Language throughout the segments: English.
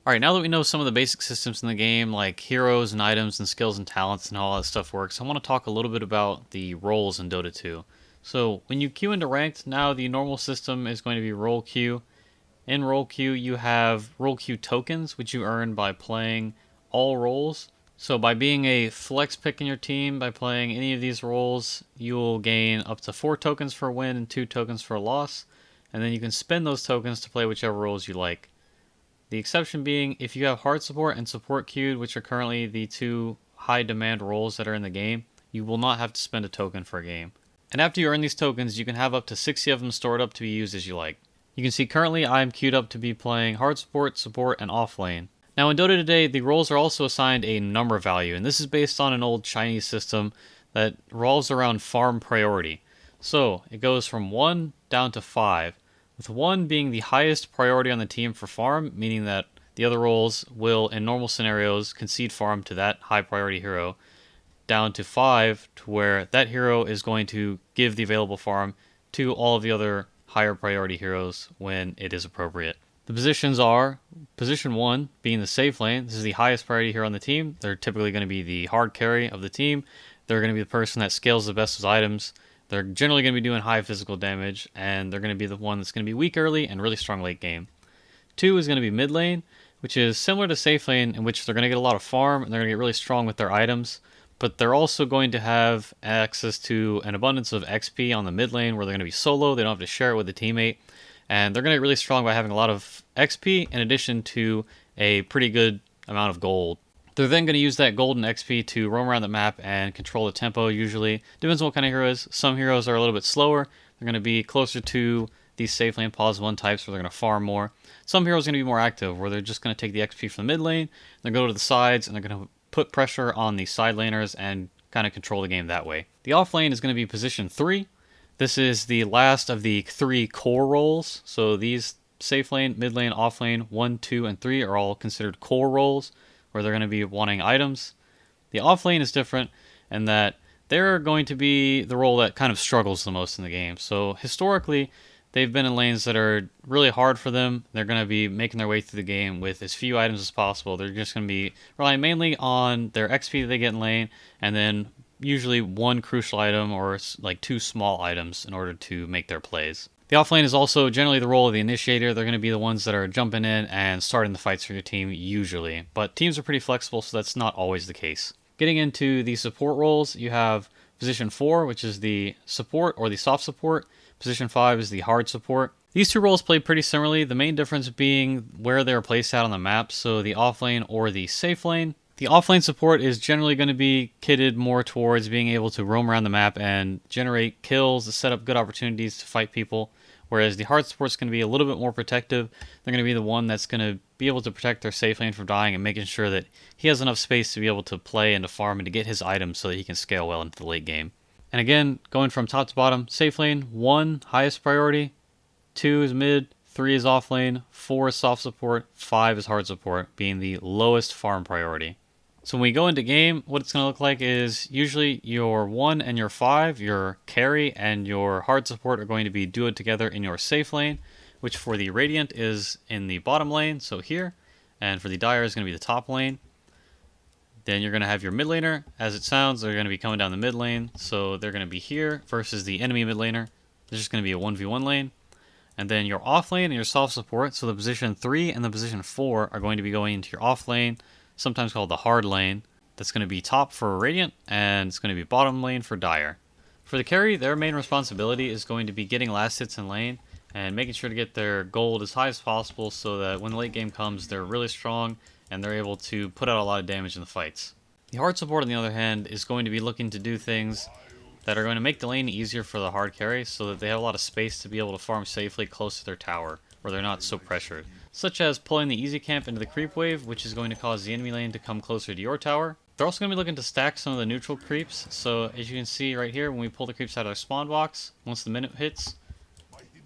Alright, now that we know some of the basic systems in the game, like heroes and items and skills and talents and how all that stuff works, I want to talk a little bit about the roles in Dota 2. So, when you queue into ranked, now the normal system is going to be role queue. In role queue, you have role queue tokens, which you earn by playing all roles. So, by being a flex pick in your team, by playing any of these roles, you will gain up to 4 tokens for a win and 2 tokens for a loss. And then you can spend those tokens to play whichever roles you like. The exception being if you have hard support and support queued, which are currently the two high demand roles that are in the game, you will not have to spend a token for a game. And after you earn these tokens, you can have up to 60 of them stored up to be used as you like. You can see currently I'm queued up to be playing hard support, and off lane. Now in Dota today, the roles are also assigned a number value, and this is based on an old Chinese system that revolves around farm priority. So it goes from 1 down to 5, with 1 being the highest priority on the team for farm, meaning that the other roles will, in normal scenarios, concede farm to that high priority hero, down to 5 to where that hero is going to give the available farm to all of the other higher priority heroes when it is appropriate. The positions are position 1 being the safe lane. This is the highest priority hero on the team. They're typically going to be the hard carry of the team. They're going to be the person that scales the best with items. They're generally going to be doing high physical damage, and they're going to be the one that's going to be weak early and really strong late game. 2 is going to be mid lane, which is similar to safe lane, in which they're going to get a lot of farm and they're going to get really strong with their items, but they're also going to have access to an abundance of XP on the mid lane where they're going to be solo. They don't have to share it with a teammate, and they're going to get really strong by having a lot of XP in addition to a pretty good amount of gold. They're then going to use that golden XP to roam around the map and control the tempo usually. Depends on what kind of hero is. Some heroes are a little bit slower. They're going to be closer to these safe lane pause 1 types where they're going to farm more. Some heroes are going to be more active where they're just going to take the XP from the mid lane, they're going to go to the sides, and they're going to put pressure on the side laners and kind of control the game that way. The off lane is going to be position 3. This is the last of the 3 core roles. So these safe lane, mid lane, off lane, 1, 2, and 3 are all considered core roles where they're going to be wanting items. The off lane is different in that they're going to be the role that kind of struggles the most in the game. So historically, they've been in lanes that are really hard for them. They're going to be making their way through the game with as few items as possible. They're just going to be relying mainly on their XP that they get in lane, and then usually 1 crucial item or like 2 small items in order to make their plays. The offlane is also generally the role of the initiator. They're going to be the ones that are jumping in and starting the fights for your team usually. But teams are pretty flexible, so that's not always the case. Getting into the support roles, you have position 4, which is the support or the soft support. Position 5 is the hard support. These two roles play pretty similarly, the main difference being where they're placed out on the map, so the offlane or the safe lane. The offlane support is generally going to be kitted more towards being able to roam around the map and generate kills to set up good opportunities to fight people, whereas the hard support is going to be a little bit more protective. They're going to be the one that's going to be able to protect their safe lane from dying and making sure that he has enough space to be able to play and to farm and to get his items so that he can scale well into the late game. And again, going from top to bottom, safe lane, 1, highest priority, 2 is mid, 3 is off lane, 4 is soft support, 5 is hard support, being the lowest farm priority. So when we go into game, what it's going to look like is usually your 1 and your 5, your carry and your hard support are going to be duoed together in your safe lane, which for the Radiant is in the bottom lane, so here, and for the Dire is going to be the top lane. Then you're going to have your mid laner. As it sounds, they're going to be coming down the mid lane, so they're going to be here versus the enemy mid laner. There's just going to be a 1v1 lane. And then your off lane and your soft support, so the position 3 and the position 4 are going to be going into your off lane, sometimes called the hard lane. That's going to be top for Radiant, and it's going to be bottom lane for Dire. For the carry, their main responsibility is going to be getting last hits in lane and making sure to get their gold as high as possible so that when the late game comes, they're really strong and they're able to put out a lot of damage in the fights. The hard support, on the other hand, is going to be looking to do things that are going to make the lane easier for the hard carry so that they have a lot of space to be able to farm safely close to their tower, where they're not so pressured. Such as pulling the easy camp into the creep wave, which is going to cause the enemy lane to come closer to your tower. They're also going to be looking to stack some of the neutral creeps, so as you can see right here, when we pull the creeps out of their spawn box, once the minute hits,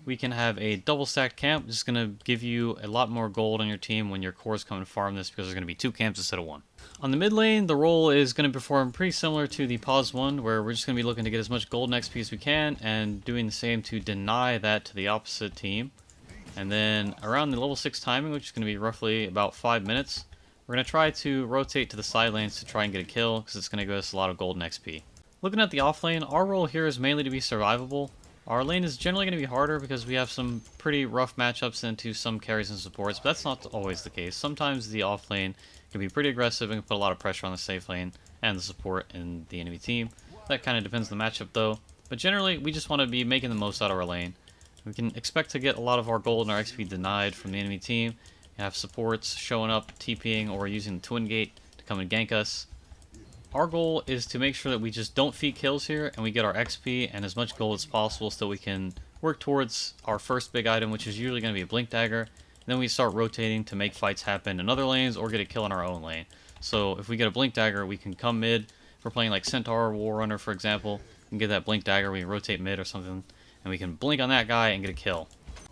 we can have a double stacked camp. This is going to give you a lot more gold on your team when your cores come and farm this, because there's going to be 2 camps instead of 1. On the mid lane, the role is going to perform pretty similar to the pause 1, where we're just going to be looking to get as much gold and XP as we can, and doing the same to deny that to the opposite team. And then around the level 6 timing, which is going to be roughly about 5 minutes, we're going to try to rotate to the side lanes to try and get a kill, because it's going to give us a lot of gold and XP. Looking at the off lane, our role here is mainly to be survivable. Our lane is generally going to be harder because we have some pretty rough matchups into some carries and supports, but that's not always the case. Sometimes the off lane can be pretty aggressive and can put a lot of pressure on the safe lane and the support in the enemy team. That kind of depends on the matchup though, but generally we just want to be making the most out of our lane. We can expect to get a lot of our gold and our XP denied from the enemy team. You have supports showing up, TPing, or using the Twin Gate to come and gank us. Our goal is to make sure that we just don't feed kills here and we get our XP and as much gold as possible so we can work towards our first big item, which is usually going to be a Blink Dagger. And then we start rotating to make fights happen in other lanes or get a kill in our own lane. So if we get a Blink Dagger, we can come mid. If we're playing like Centaur or War Runner, for example, we can get that Blink Dagger, we can rotate mid or something, and we can blink on that guy and get a kill.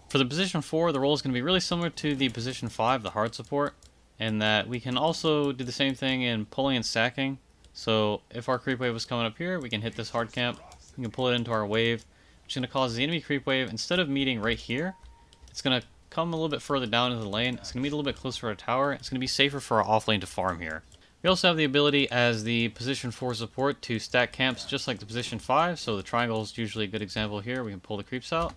For the position 4, the role is going to be really similar to the position 5, the hard support, in that we can also do the same thing in pulling and stacking. So if our creep wave was coming up here, we can hit this hard camp, we can pull it into our wave, which is going to cause the enemy creep wave, instead of meeting right here, it's going to come a little bit further down into the lane, it's going to meet a little bit closer to our tower, it's going to be safer for our off lane to farm here. We also have the ability as the position 4 support to stack camps just like the position 5, so the triangle is usually a good example here. We can pull the creeps out,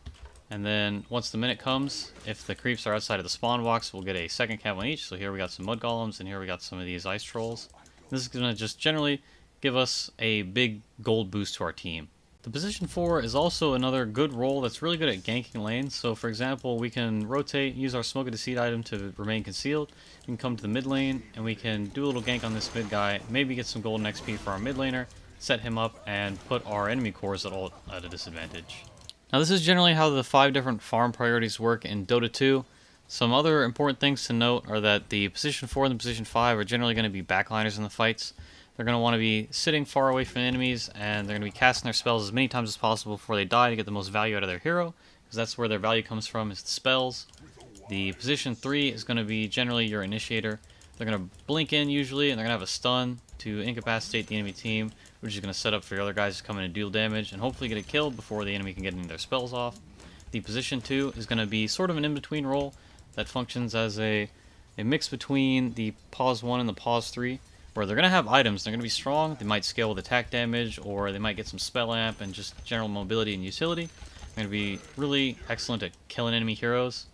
and then once the minute comes, if the creeps are outside of the spawn box, we'll get a second camp on each. So here we got some mud golems, and here we got some of these ice trolls. This is going to just generally give us a big gold boost to our team. The position 4 is also another good role that's really good at ganking lanes. So for example, we can rotate, use our Smoke of Deceit item to remain concealed. We can come to the mid lane and we can do a little gank on this mid guy, maybe get some golden XP for our mid laner, set him up, and put our enemy cores at a disadvantage. Now this is generally how the 5 different farm priorities work in Dota 2. Some other important things to note are that the position 4 and the position 5 are generally going to be backliners in the fights. They're going to want to be sitting far away from the enemies, and they're going to be casting their spells as many times as possible before they die to get the most value out of their hero, because that's where their value comes from, is the spells. The position 3 is going to be generally your initiator. They're going to blink in usually, and they're going to have a stun to incapacitate the enemy team, which is going to set up for your other guys to come in and deal damage, and hopefully get a kill before the enemy can get any of their spells off. The position 2 is going to be sort of an in-between role that functions as a mix between the pause 1 and the pause 3, where they're going to have items, they're going to be strong, they might scale with attack damage, or they might get some spell amp and just general mobility and utility. They're going to be really excellent at killing enemy heroes.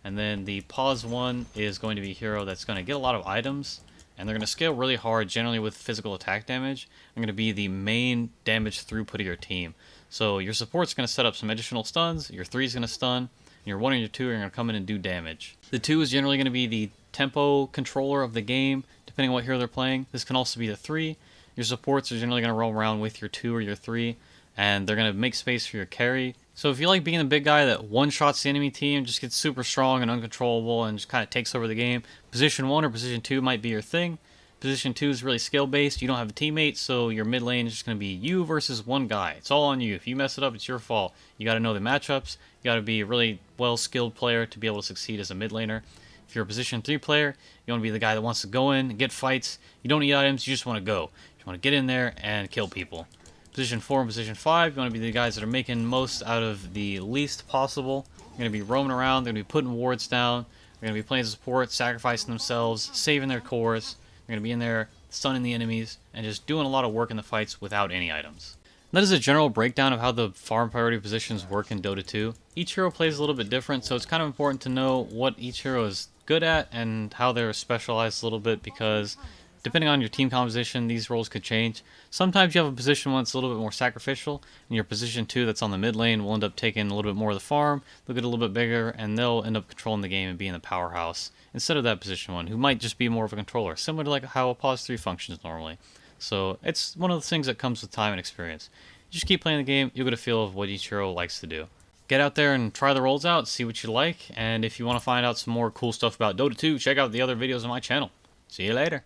And then the pause 1 is going to be a hero that's going to get a lot of items, and they're going to scale really hard, generally with physical attack damage. They're going to be the main damage throughput of your team. So your support's going to set up some additional stuns, your 3 is going to stun, and your 1 and your 2 are going to come in and do damage. The 2 is generally going to be the tempo controller of the game, depending on what hero they're playing. This can also be the 3. Your supports are generally going to roam around with your 2 or your 3, and they're going to make space for your carry. So if you like being the big guy that one-shots the enemy team, just gets super strong and uncontrollable and just kind of takes over the game, position 1 or position 2 might be your thing. Position 2 is really skill-based. You don't have a teammate, so your mid lane is just going to be you versus one guy. It's all on you. If you mess it up, it's your fault. You got to know the matchups. You got to be a really well-skilled player to be able to succeed as a mid laner. If you're a position 3 player, you want to be the guy that wants to go in and get fights. You don't need items, you just want to go. You want to get in there and kill people. Position 4 and position 5, you want to be the guys that are making most out of the least possible. You're going to be roaming around, they're going to be putting wards down, they're going to be playing support, sacrificing themselves, saving their cores. They're going to be in there stunning the enemies and just doing a lot of work in the fights without any items. That is a general breakdown of how the farm priority positions work in Dota 2. Each hero plays a little bit different, so it's kind of important to know what each hero is good at and how they're specialized a little bit, because depending on your team composition, these roles could change. Sometimes you have a position 1 that's a little bit more sacrificial, and your position 2 that's on the mid lane will end up taking a little bit more of the farm, they'll get a little bit bigger, and they'll end up controlling the game and being the powerhouse, instead of that position 1, who might just be more of a controller, similar to like how a pause 3 functions normally. So it's one of the things that comes with time and experience. You just keep playing the game, you'll get a feel of what each hero likes to do. Get out there and try the roles out, see what you like, and if you want to find out some more cool stuff about Dota 2, check out the other videos on my channel. See you later.